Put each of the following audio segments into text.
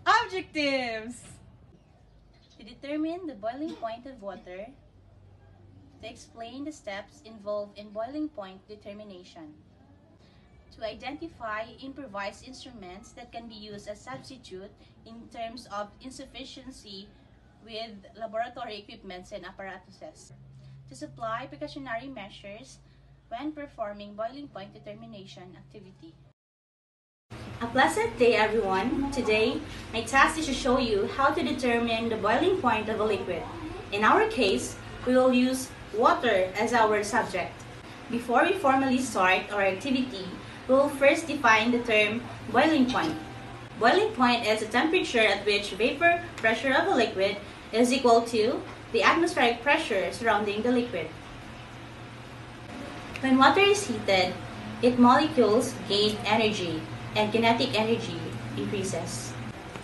Objectives! To determine the boiling point of water, to explain the steps involved in boiling point determination, to identify improvised instruments that can be used as substitute in terms of insufficiency with laboratory equipments and apparatuses, to supply precautionary measures when performing boiling point determination activity. A pleasant day, everyone. Today, my task is to show you how to determine the boiling point of a liquid. In our case, we will use water as our subject. Before we formally start our activity, we will first define the term boiling point. Boiling point is the temperature at which vapor pressure of a liquid is equal to the atmospheric pressure surrounding the liquid. When water is heated, its molecules gain energy and kinetic energy increases.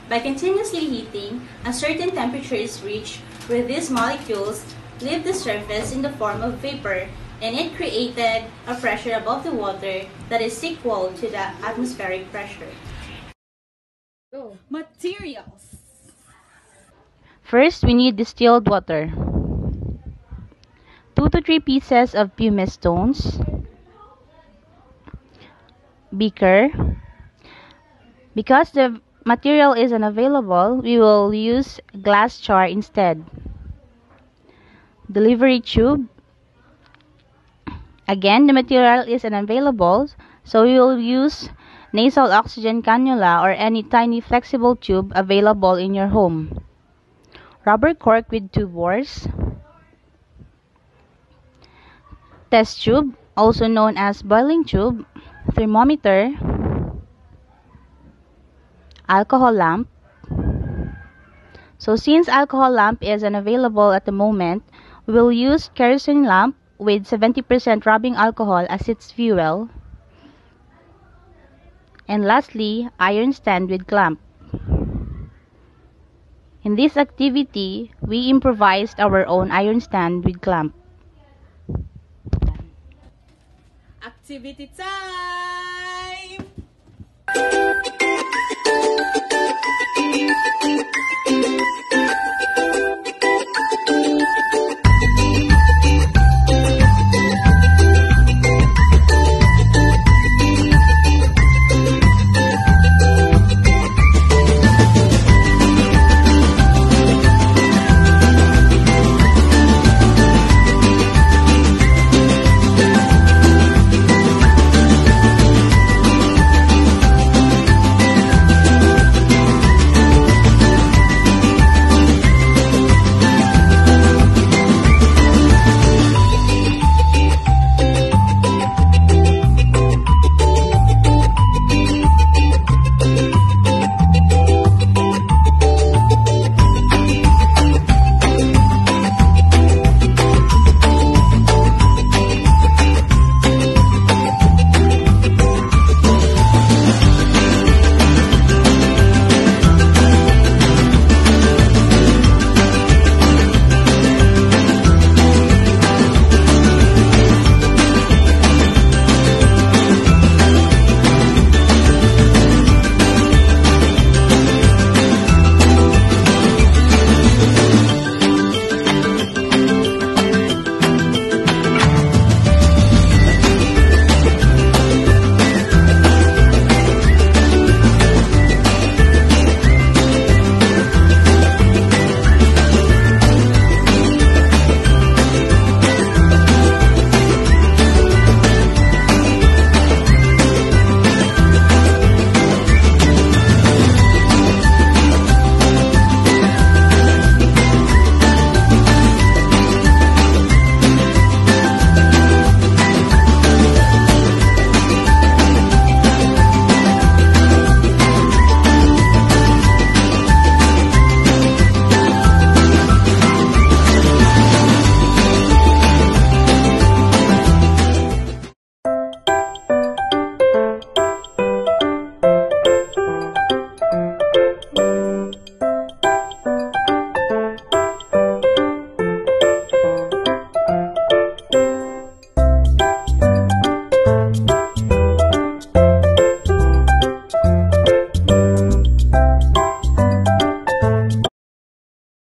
By continuously heating, a certain temperature is reached where these molecules leave the surface in the form of vapor, and it created a pressure above the water that is equal to the atmospheric pressure. Materials. First, we need distilled water. 2 to 3 pieces of pumice stones. Beaker. Because the material is unavailable, we will use glass jar instead. Delivery tube. Again, the material is unavailable, so we will use nasal oxygen cannula or any tiny flexible tube available in your home. Rubber cork with 2 bores. Test tube, also known as boiling tube. Thermometer. Alcohol lamp. So since alcohol lamp is unavailable at the moment, we will use kerosene lamp with 70% rubbing alcohol as its fuel. And lastly, iron stand with clamp. In this activity, we improvised our own iron stand with clamp. Activity time!